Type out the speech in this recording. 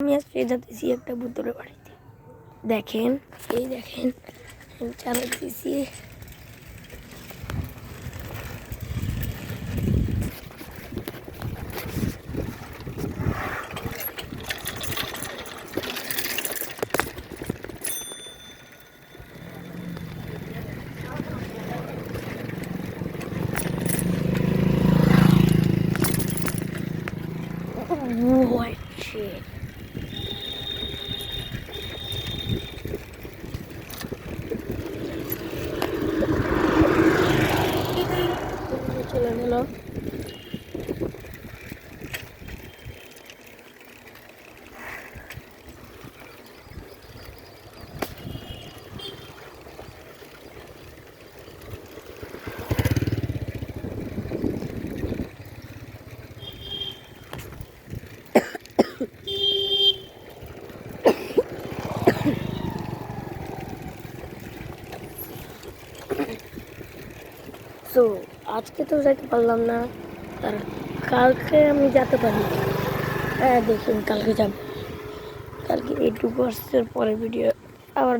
আমি আজকে যাচ্ছি একটা ভূতের বাড়িতে। দেখেন, এই দেখেন চালাচ্ছি। What shit? চলে গেল। তো আজকে তো যাইতে পারলাম না, আর কালকে আমি যেতে পারি। হ্যাঁ দেখুন, কালকে যাব। কালকে এইটুকু আসছে, পরের ভিডিও আবার